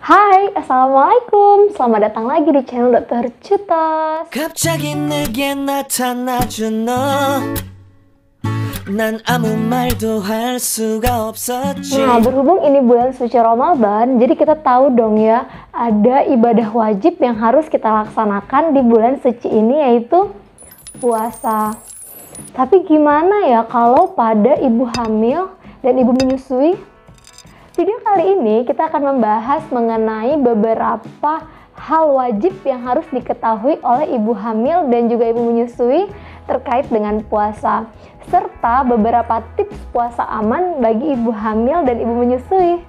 Hai, Assalamualaikum. Selamat datang lagi di channel Dokter Cutas. 갑자기 내게 나타나준 너 난 아무 말도 할 수가 없었지. Nah, berhubung ini bulan suci Ramadan, jadi kita tahu dong ya, ada ibadah wajib yang harus kita laksanakan di bulan suci ini, yaitu puasa. Tapi gimana ya kalau pada ibu hamil dan ibu menyusui? Video kali ini kita akan membahas mengenai beberapa hal wajib yang harus diketahui oleh ibu hamil dan juga ibu menyusui terkait dengan puasa, serta beberapa tips puasa aman bagi ibu hamil dan ibu menyusui.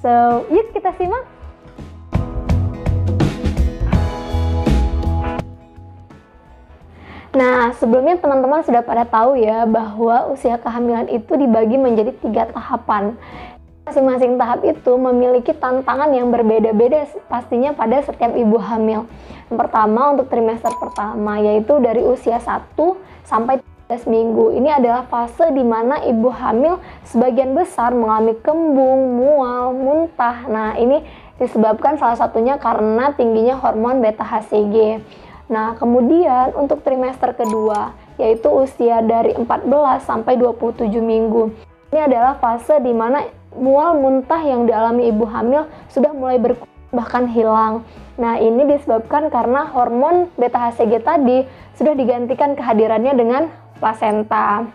So, yuk kita simak. Nah, sebelumnya teman-teman sudah pada tahu ya bahwa usia kehamilan itu dibagi menjadi 3 tahapan. Masing-masing tahap itu memiliki tantangan yang berbeda-beda pastinya pada setiap ibu hamil. Yang pertama untuk trimester pertama, yaitu dari usia 1 sampai 13 minggu. Ini adalah fase di mana ibu hamil sebagian besar mengalami kembung, mual, muntah. Nah, ini disebabkan salah satunya karena tingginya hormon beta HCG. Nah, kemudian untuk trimester kedua, yaitu usia dari 14 sampai 27 minggu. Ini adalah fase di mana mual muntah yang dialami ibu hamil sudah mulai berkurang bahkan hilang. Nah, ini disebabkan karena hormon beta HCG tadi sudah digantikan kehadirannya dengan plasenta.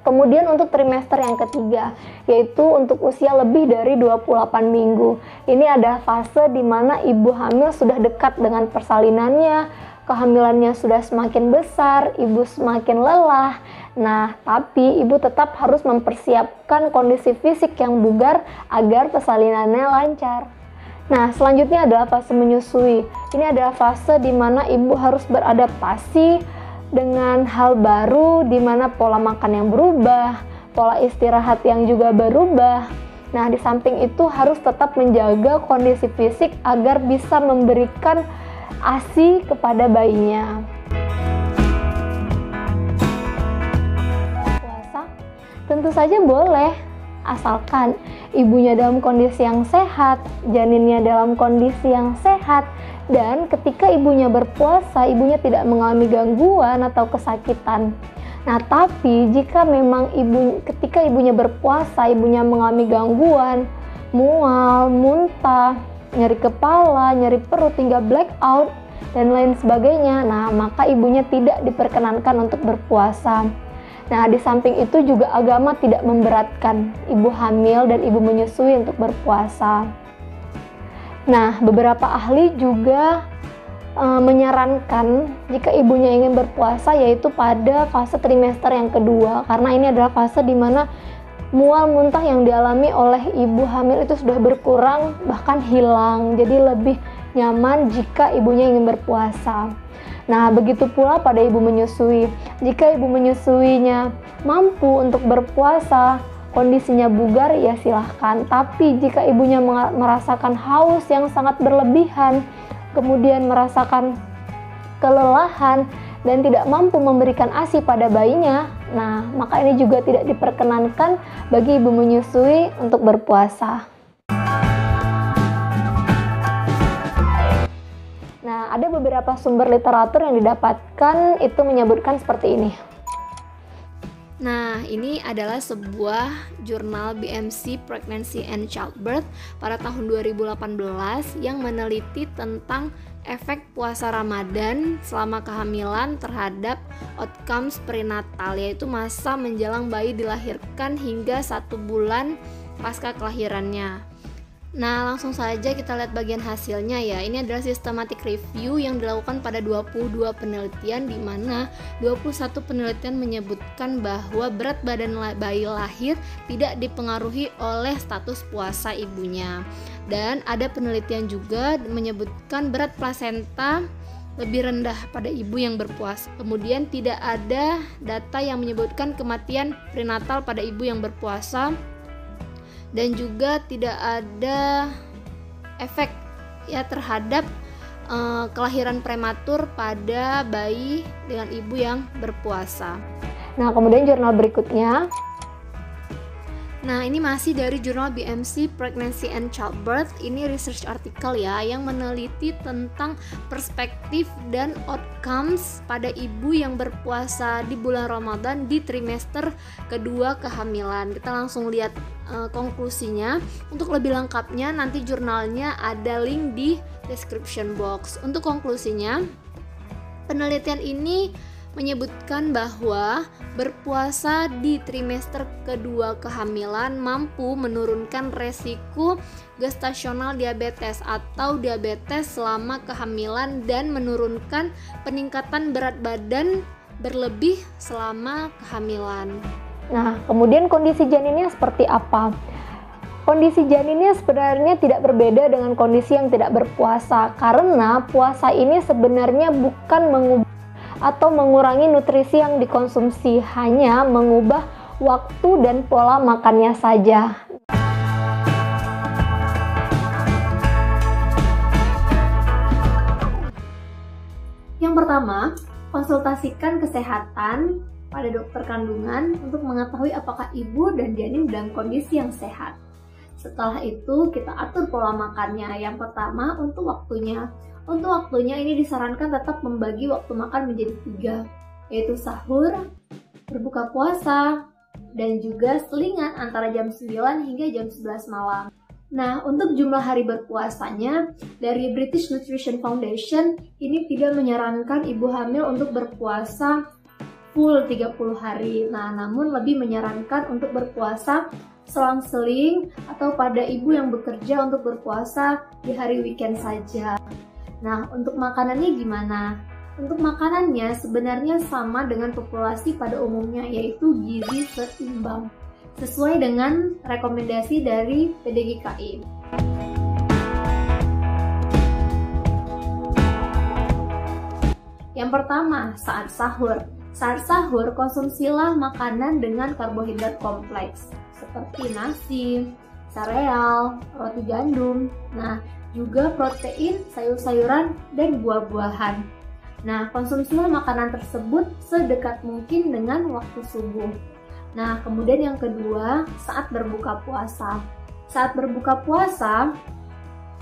Kemudian untuk trimester yang ketiga, yaitu untuk usia lebih dari 28 minggu. Ini adalah fase di mana ibu hamil sudah dekat dengan persalinannya, kehamilannya sudah semakin besar, ibu semakin lelah. Nah, tapi ibu tetap harus mempersiapkan kondisi fisik yang bugar agar persalinannya lancar. Nah, selanjutnya adalah fase menyusui. Ini adalah fase di mana ibu harus beradaptasi dengan hal baru, di mana pola makan yang berubah, pola istirahat yang juga berubah. Nah, di samping itu harus tetap menjaga kondisi fisik agar bisa memberikan ASI kepada bayinya. Puasa tentu saja boleh, asalkan ibunya dalam kondisi yang sehat, janinnya dalam kondisi yang sehat, dan ketika ibunya berpuasa, ibunya tidak mengalami gangguan atau kesakitan. Nah, tapi jika memang ketika ibunya berpuasa, ibunya mengalami gangguan, mual, muntah, nyeri kepala, nyeri perut, hingga blackout, dan lain sebagainya, nah maka ibunya tidak diperkenankan untuk berpuasa. Nah, di samping itu juga agama tidak memberatkan ibu hamil dan ibu menyusui untuk berpuasa. Nah, beberapa ahli juga menyarankan jika ibunya ingin berpuasa yaitu pada fase trimester yang kedua, karena ini adalah fase di mana mual muntah yang dialami oleh ibu hamil itu sudah berkurang bahkan hilang, jadi lebih nyaman jika ibunya ingin berpuasa. Nah, begitu pula pada ibu menyusui. Jika ibu menyusuinya mampu untuk berpuasa, kondisinya bugar, ya silahkan. Tapi jika ibunya merasakan haus yang sangat berlebihan, kemudian merasakan kelelahan dan tidak mampu memberikan ASI pada bayinya, nah maka ini juga tidak diperkenankan bagi ibu menyusui untuk berpuasa. Nah, ada beberapa sumber literatur yang didapatkan itu menyebutkan seperti ini. Nah, ini adalah sebuah jurnal BMC Pregnancy and Childbirth pada tahun 2018 yang meneliti tentang efek puasa Ramadan selama kehamilan terhadap outcomes prenatal, yaitu masa menjelang bayi dilahirkan hingga 1 bulan pasca kelahirannya. Nah, langsung saja kita lihat bagian hasilnya ya. Ini adalah systematic review yang dilakukan pada 22 penelitian, di mana 21 penelitian menyebutkan bahwa berat badan bayi lahir tidak dipengaruhi oleh status puasa ibunya. Dan ada penelitian juga menyebutkan berat plasenta lebih rendah pada ibu yang berpuasa. Kemudian tidak ada data yang menyebutkan kematian prenatal pada ibu yang berpuasa. Dan juga tidak ada efek ya terhadap kelahiran prematur pada bayi dengan ibu yang berpuasa. Nah, kemudian jurnal berikutnya. Nah, ini masih dari jurnal BMC Pregnancy and Childbirth. Ini research artikel ya yang meneliti tentang perspektif dan outcomes pada ibu yang berpuasa di bulan Ramadan di trimester kedua kehamilan. Kita langsung lihat konklusinya. Untuk lebih lengkapnya nanti jurnalnya ada link di description box. Untuk konklusinya, penelitian ini menyebutkan bahwa berpuasa di trimester kedua kehamilan mampu menurunkan resiko gestasional diabetes atau diabetes selama kehamilan dan menurunkan peningkatan berat badan berlebih selama kehamilan. Nah, kemudian kondisi janinnya seperti apa? Kondisi janinnya sebenarnya tidak berbeda dengan kondisi yang tidak berpuasa, karena puasa ini sebenarnya bukan mengubah atau mengurangi nutrisi yang dikonsumsi, hanya mengubah waktu dan pola makannya saja. Yang pertama, konsultasikan kesehatan pada dokter kandungan untuk mengetahui apakah ibu dan janin dalam kondisi yang sehat. Setelah itu kita atur pola makannya. Yang pertama, untuk waktunya. Untuk waktunya ini disarankan tetap membagi waktu makan menjadi 3, yaitu sahur, berbuka puasa, dan juga selingan antara jam 9 hingga jam 11 malam. Nah, untuk jumlah hari berpuasanya, dari British Nutrition Foundation ini tidak menyarankan ibu hamil untuk berpuasa full 30 hari. Nah, namun lebih menyarankan untuk berpuasa selang-seling atau pada ibu yang bekerja untuk berpuasa di hari weekend saja. Nah, untuk makanannya gimana? Untuk makanannya sebenarnya sama dengan populasi pada umumnya, yaitu gizi seimbang, sesuai dengan rekomendasi dari PDGKI. Yang pertama, saat sahur. Saat sahur, konsumsilah makanan dengan karbohidrat kompleks, seperti nasi, sereal, roti gandum, juga protein, sayur-sayuran, dan buah-buahan. Nah, konsumsilah makanan tersebut sedekat mungkin dengan waktu subuh. Nah, kemudian yang kedua, saat berbuka puasa. Saat berbuka puasa,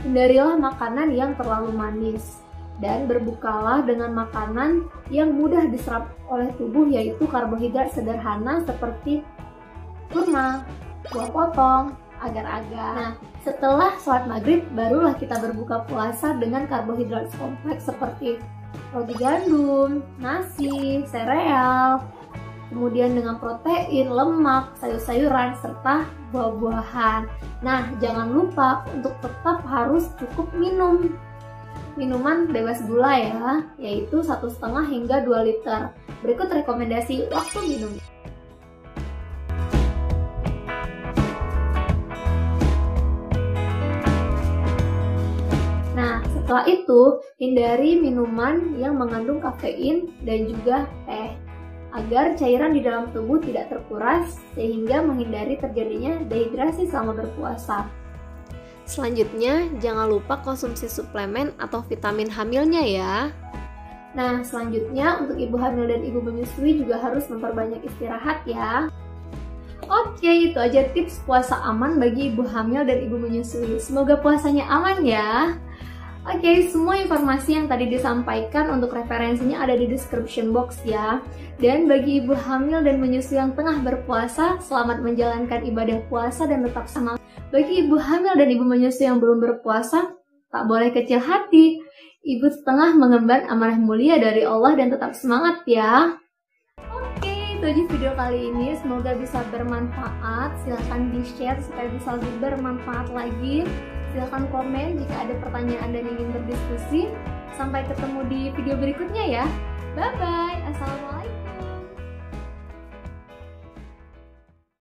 hindarilah makanan yang terlalu manis dan berbukalah dengan makanan yang mudah diserap oleh tubuh, yaitu karbohidrat sederhana seperti kurma, buah potong, agar-agar. Nah, setelah sholat maghrib, barulah kita berbuka puasa dengan karbohidrat kompleks seperti roti gandum, nasi, sereal, kemudian dengan protein, lemak, sayur-sayuran, serta buah-buahan. Nah, jangan lupa untuk tetap harus cukup minum minuman bebas gula ya, yaitu 1,5 hingga 2 liter. Berikut rekomendasi waktu minum. Setelah itu, hindari minuman yang mengandung kafein dan juga teh, agar cairan di dalam tubuh tidak terkuras sehingga menghindari terjadinya dehidrasi selama berpuasa. Selanjutnya, jangan lupa konsumsi suplemen atau vitamin hamilnya ya. Nah, selanjutnya untuk ibu hamil dan ibu menyusui juga harus memperbanyak istirahat ya. Oke, itu aja tips puasa aman bagi ibu hamil dan ibu menyusui. Semoga puasanya aman ya. Oke, semua informasi yang tadi disampaikan untuk referensinya ada di description box ya. Dan bagi ibu hamil dan menyusui yang tengah berpuasa, selamat menjalankan ibadah puasa dan tetap semangat. Bagi ibu hamil dan ibu menyusui yang belum berpuasa, tak boleh kecil hati. Ibu tengah mengemban amanah mulia dari Allah dan tetap semangat ya. Oke, itu aja video kali ini. Semoga bisa bermanfaat. Silahkan di-share supaya bisa lebih bermanfaat lagi. Silahkan komen jika ada pertanyaan dan ingin berdiskusi. Sampai ketemu di video berikutnya ya. Bye-bye. Assalamualaikum.